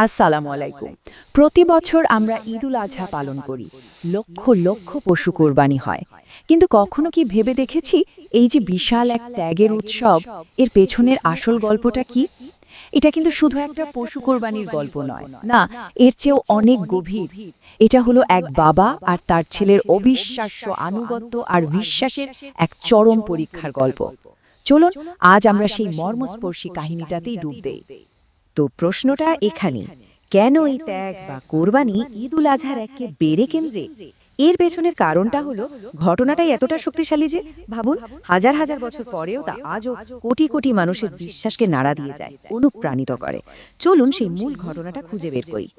আসসালামু আলাইকুম। প্রতি বছর আমরা ঈদুল আজহা পালন করি, লক্ষ লক্ষ পশু কোরবানি হয়। কিন্তু কখনো কি ভেবে দেখেছি এই যে বিশাল এক ত্যাগের উৎসব, এর পেছনের আসল গল্পটা কি? এটা কিন্তু শুধু একটা পশু কোরবানির গল্প নয়, না, এর চেয়েও অনেক গভীর। এটা হলো এক বাবা আর তার ছেলের অবিশ্বাস্য আনুগত্য আর বিশ্বাসের এক চরম পরীক্ষার গল্প। চলুন আজ আমরা সেই মর্মস্পর্শী কাহিনীটাতেই ডুব দেই। তো প্রশ্নটা এখানে, কেন এই ত্যাগ বা কোরবানি ঈদুল আজহার একে বেড়ে কেন্দ্রে? এর পেছনের কারণটা হলো ঘটনাটাই এতটা শক্তিশালী যে ভাবুন, হাজার হাজার বছর পরেও তা আজও কোটি কোটি মানুষের বিশ্বাসকে নাড়া দিয়ে যায়, অনুপ্রাণিত করে। চলুন সেই মূল ঘটনাটা খুঁজে বের করি।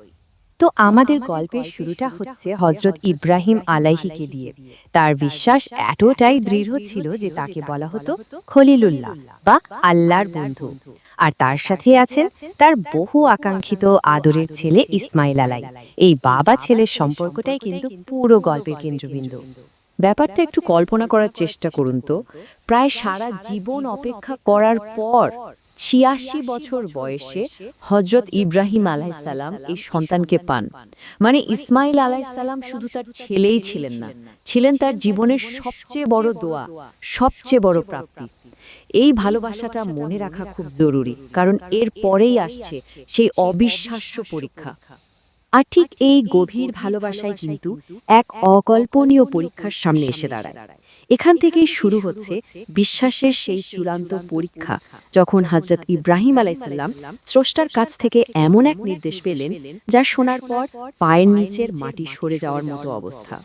তো আমাদের গল্পের শুরুটা হচ্ছে হযরত ইব্রাহিম আলাইহিকে দিয়ে। তার বিশ্বাস এতটাই দৃঢ় ছিল যে তাকে বলা হতো খলিলুল্লাহ বা আল্লাহর বন্ধু। আর তার সাথে আছেন তার বহু আকাঙ্ক্ষিত আদরের ছেলে ইসমাইল আলাই। এই বাবা ছেলের সম্পর্কটাই কিন্তু পুরো গল্পের কেন্দ্রবিন্দু। ব্যাপারটা একটু কল্পনা করার চেষ্টা করুন তো। প্রায় সারা জীবন অপেক্ষা করার পর ৮৬ বছর বয়সে হযরত ইব্রাহিম আলাইহিসসালাম এই সন্তানকে পান। মানে ইসমাইল আলাইহিসসালাম শুধু তার ছেলেই ছিলেন না, ছিলেন তার জীবনের সবচেয়ে বড় দোয়া, সবচেয়ে বড় প্রাপ্তি। এই ভালোবাসাটা মনে রাখা খুব জরুরি, কারণ এর পরেই আসছে সেই অবিশ্বাস্য পরীক্ষা। আর ঠিক এই গভীর ভালোবাসাই কিন্তু এক অকল্পনীয় পরীক্ষার সামনে এসে দাঁড়ায়। এখান থেকেই শুরু হচ্ছে বিশ্বাসের সেই চূড়ান্ত পরীক্ষা, যখন হযরত ইব্রাহিম আলাইহিসসালাম স্রষ্টার কাছ থেকে এমন এক নির্দেশ পেলেন যা শোনার পর পায়ের নিচের মাটি সরে যাওয়ার মতো অবস্থা।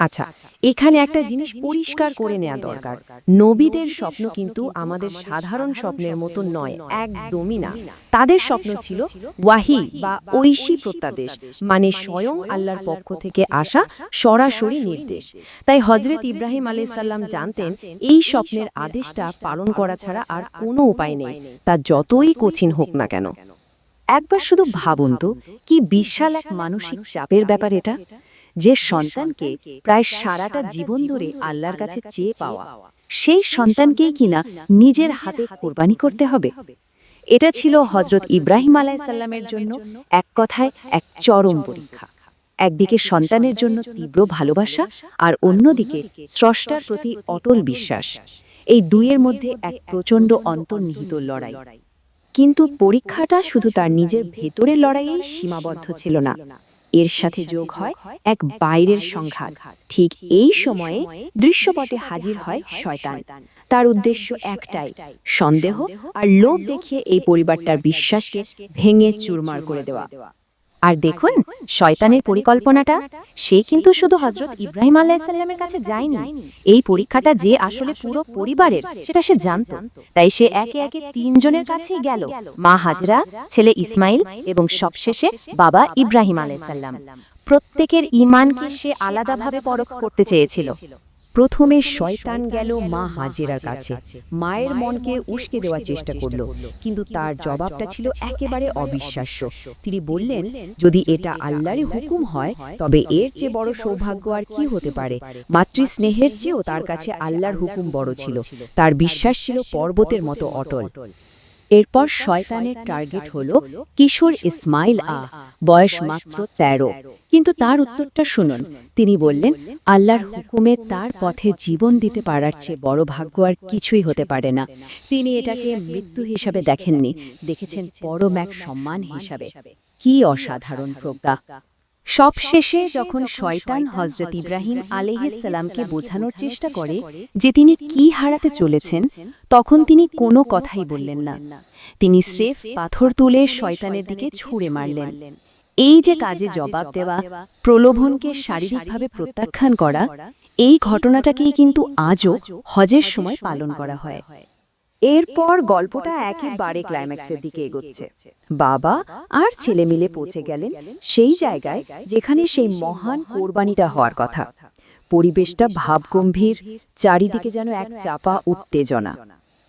আচ্ছা, এখানে একটা জিনিস পরিষ্কার করে নেওয়া দরকার। নবীদের স্বপ্ন কিন্তু আমাদের সাধারণ স্বপ্নের মতো নয়, একদমই না। তাদের স্বপ্ন ছিল ওয়াহি বা ঐশী প্রত্যাদেশ, মানে স্বয়ং আল্লাহর পক্ষ থেকে আসা সরাসরি নির্দেশ। তাই হযরত ইব্রাহিম আলাইহিসসালাম জানতেন এই স্বপ্নের আদেশটা পালন করা ছাড়া আর কোনো উপায় নেই, তা যতই কঠিন হোক না কেন। একবার শুধু ভাবুন তো, কি বিশাল এক মানসিক চাপের ব্যাপার এটা, যে সন্তানকে প্রায় সারাটা জীবন ধরে আল্লাহর কাছে চেয়ে পাওয়া, সেই সন্তানকেই কিনা নিজের হাতে কোরবানি করতে হবে। এটা ছিল হযরত ইব্রাহিম আলাইহিসসালামের জন্য এক কথায় এক চরম পরীক্ষা। একদিকে সন্তানের জন্য তীব্র ভালোবাসা, আর অন্যদিকে স্রষ্টার প্রতি অটল বিশ্বাস। এই দুইয়ের মধ্যে এক প্রচণ্ড অন্তর্নিহিত লড়াই। কিন্তু পরীক্ষাটা শুধু তার নিজের ভেতরের লড়াইয়েই সীমাবদ্ধ ছিল না, এর সাথে যোগ হয় এক বাইরের সংঘাত। ঠিক এই সময়ে দৃশ্যপটে হাজির হয় শয়তান। তার উদ্দেশ্য একটাই, সন্দেহ আর লোভ দেখিয়ে এই পরিবারটার বিশ্বাসকে ভেঙে চুরমার করে দেওয়া। আর দেখুন, শয়তানের পরিকল্পনাটা, সে কিন্তু শুধু হযরত ইব্রাহিম আলাইহিসসালামের কাছে যায়নি। এই পরীক্ষাটা যে আসলে পুরো পরিবারের, সেটা সে জানত। তাই সে একে একে তিনজনের কাছেই গেল: মা হাজরা, ছেলে ইসমাইল এবং সবশেষে বাবা ইব্রাহিম আলাইহিসসালাম। প্রত্যেকের ঈমানকে সে আলাদাভাবে পরখ করতে চেয়েছিল। প্রথমে শয়তান গেল মা হাজেরার কাছে, মায়ের মনকে উস্কে দেওয়ার চেষ্টা করল, কিন্তু তার জবাবটা ছিল একেবারে অবিশ্বাস্য। তিনি বললেন, যদি এটা আল্লাহরই হুকুম হয় তবে এর চেয়ে বড় সৌভাগ্য আর কি হতে পারে। মাতৃস্নেহের চেয়েও তার কাছে আল্লাহর হুকুম বড় ছিল। তার বিশ্বাস ছিল পর্বতের মতো অটল। এরপর শয়তানের টার্গেট হলো কিশোর ইসমাইল বয়স মাত্র ১৩। কিন্তু তার উত্তরটা শুনুন। তিনি বললেন, আল্লাহর হুকুমে তার পথে জীবন দিতে পারার চেয়ে বড় ভাগ্য আর কিছুই হতে পারে না। তিনি এটাকে মৃত্যু হিসাবে দেখেননি, দেখেছেন পরম এক সম্মান হিসাবে। কি অসাধারণ প্রজ্ঞা! সবশেষে যখন শয়তান হযরত ইব্রাহিম আলাইহিসসালামকে বোঝানোর চেষ্টা করে যে তিনি কি হারাতে চলেছেন, তখন তিনি কোনো কথাই বললেন না। তিনি স্রেফ পাথর তুলে শয়তানের দিকে ছুঁড়ে মারলেন। এই যে কাজে জবাব দেওয়া, প্রলোভনকে শারীরিকভাবে প্রত্যাখ্যান করা, এই ঘটনাটাকেই কিন্তু আজও হজের সময় পালন করা হয়। এরপর গল্পটা একেবারে ক্লাইম্যাক্সের দিকে এগোচ্ছে। বাবা আর ছেলে মিলে পৌঁছে গেলেন সেই জায়গায় যেখানে সেই মহান কোরবানিটা হওয়ার কথা। পরিবেশটা ভাবগম্ভীর, চারিদিকে যেন এক চাপা উত্তেজনা।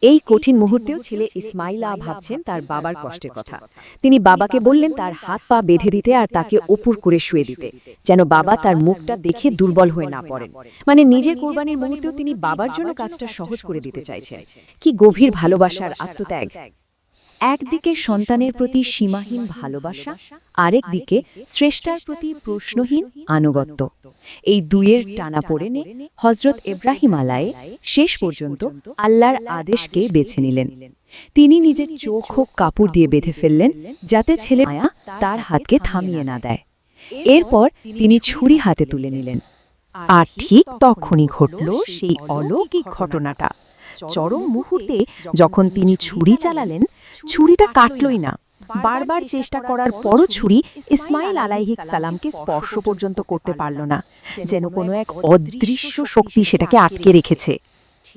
এই কঠিন মুহূর্তেও ছেলে ইসমাইল ভাবছেন তার বাবার কষ্টের কথা। তিনি বাবাকে বললেন তার হাত পা বেঁধে দিতে আর তাকে উপর করে শুয়ে দিতে, যেন বাবা তার মুখটা দেখে দুর্বল হয়ে না পড়েন। মানে নিজের কোরবানির মুহূর্তেও তিনি বাবার জন্য কাজটা সহজ করে দিতে চাইছেন। কি গভীর ভালোবাসার আত্মত্যাগ! একদিকে সন্তানের প্রতি সীমাহীন ভালোবাসা, আরেকদিকে স্রষ্টার প্রতি প্রশ্নহীন আনুগত্য। এই দুইয়ের টানাপোড়েনে হযরত ইব্রাহিম আলাইহিস শেষ পর্যন্ত আল্লাহর আদেশকে বেছে নিলেন। তিনি নিজের চোখ ও কাপড় দিয়ে বেঁধে ফেললেন, যাতে ছেলে মায়া তার হাতকে থামিয়ে না দেয়। এরপর তিনি ছুরি হাতে তুলে নিলেন। আর ঠিক তখনই ঘটল সেই অলৌকিক ঘটনাটা। চরম মুহূর্তে যখন তিনি ছুরি চালালেন, ছুরিটা কাটলই না। বারবার চেষ্টা করার পরও ছুরি ইসমাইল আলাইহিস সালামকে স্পর্শ পর্যন্ত করতে পারল না, যেন কোনো এক অদৃশ্য শক্তি সেটাকে আটকে রেখেছে।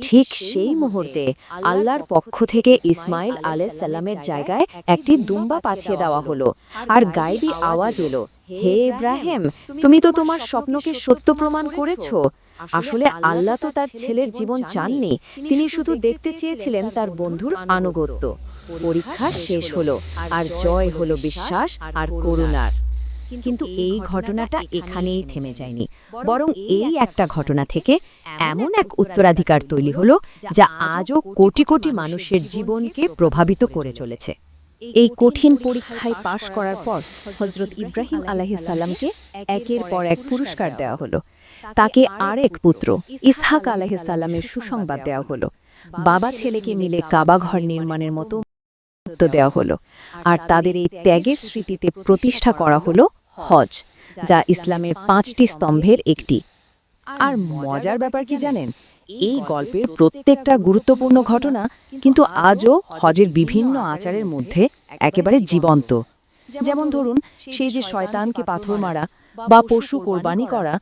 ঠিক সেই মুহূর্তে আল্লাহর পক্ষ থেকে ইসমাইল আলাইহিস সালামের জায়গায় একটি দুম্বা পাঠিয়ে দেওয়া হলো, আর গায়েবী আওয়াজ এলো, হে ইব্রাহিম, তুমি তো তোমার স্বপ্নকে সত্য প্রমাণ করেছো। আসলে আল্লাহ তো তার ছেলের জীবন চাননি, তিনি শুধু দেখতে চেয়েছিলেন তার বন্ধুর আনুগত্য। পরীক্ষা শেষ হলো, আর জয় হলো বিশ্বাস আর করুণার। কিন্তু এই ঘটনাটা এখানেই থেমে যায়নি, বরং এই একটা ঘটনা থেকে এমন এক উত্তরাধিকার তৈরি হলো যা আজও কোটি কোটি মানুষের জীবনকে প্রভাবিত করে চলেছে। এই কঠিন পরীক্ষায় পাশ করার পর হযরত ইব্রাহিম আলাইহিস সালামকে একের পর এক পুরস্কার দেওয়া হলো। তাকে আরেক পুত্র ইসহাক আলাইহিস সালামের সুসংবাদ দেওয়া হলো। বাবা ছেলেকে মিলে কাবা ঘর নির্মাণের মতো দেওয়া হলো, আর তাদের এই ত্যাগের স্মৃতিতে প্রতিষ্ঠা করা হলো হজ, যা ইসলামের 5টি স্তম্ভের একটি। আর মজার ব্যাপার কি জানেন, এই গল্পের প্রত্যেকটা গুরুত্বপূর্ণ ঘটনা কিন্তু আজও হজের বিভিন্ন আচারের মধ্যে একেবারে জীবন্ত। যেমন ধরুন, সেই যে শয়তানকে পাথর মারা বা পশু কোরবানি করা,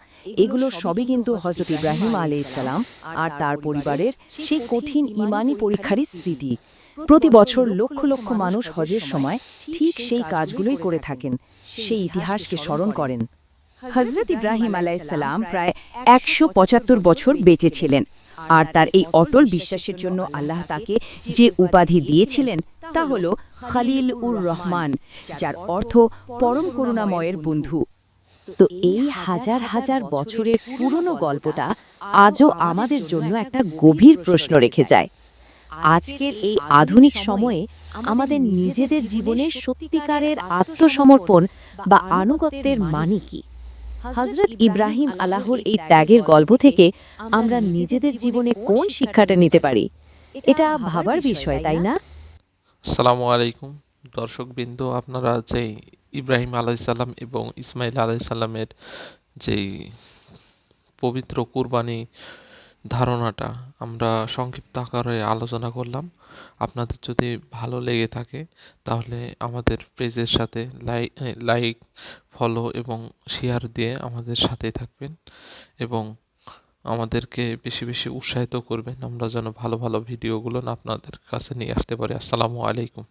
এগুলো সবই কিন্তু হযরত ইব্রাহিম আলাইহিস সালাম আর তার পরিবারের সেই কঠিন ঈমানি পরীক্ষারই স্মৃতি। প্রতি বছর লক্ষ লক্ষ মানুষ হজের সময় ঠিক সেই কাজগুলোই করে থাকেন, সেই ইতিহাসকে স্মরণ করেন। হযরত ইব্রাহিম আলাইহিস সালাম প্রায় 175 বছর বেঁচে ছিলেন, আর তার এই অটল বিশ্বাসের জন্য আল্লাহ তাকে যে উপাধি দিয়েছিলেন তা হল খলিল উর রহমান, যার অর্থ পরম করুণাময়ের বন্ধু। তো এই হাজার হাজার বছরের পুরনো গল্পটা আজও আমাদের জন্য একটা গভীর প্রশ্ন রেখে যায়। আজকের এই আধুনিক সময়ে আমাদের নিজেদের জীবনের সত্যিকারের আত্মসমর্পণ বা আনুগত্যের মানে কি? হযরত ইব্রাহিম আলাহর এই ত্যাগের গল্প থেকে আমরা নিজেদের জীবনে কোন শিক্ষাটা নিতে পারি? এটা ভাবার বিষয়, তাই না? আসসালামু আলাইকুম দর্শকবৃন্দ, আপনারা যেই ইব্রাহিম আলাইসাল্লাম এবং ইসমাইল আলাইসাল্লামের যেই পবিত্র কুরবানি ধারণাটা আমরা সংক্ষিপ্ত আকারে আলোচনা করলাম, আপনাদের যদি ভালো লেগে থাকে তাহলে আমাদের পেজের সাথে লাইক, ফলো এবং শেয়ার দিয়ে আমাদের সাথে থাকবেন এবং আমাদেরকে বেশি বেশি উৎসাহিত করবেন, আমরা যেন ভালো ভালো ভিডিওগুলো আপনাদের কাছে নিয়ে আসতে পারি। আসসালামু আলাইকুম।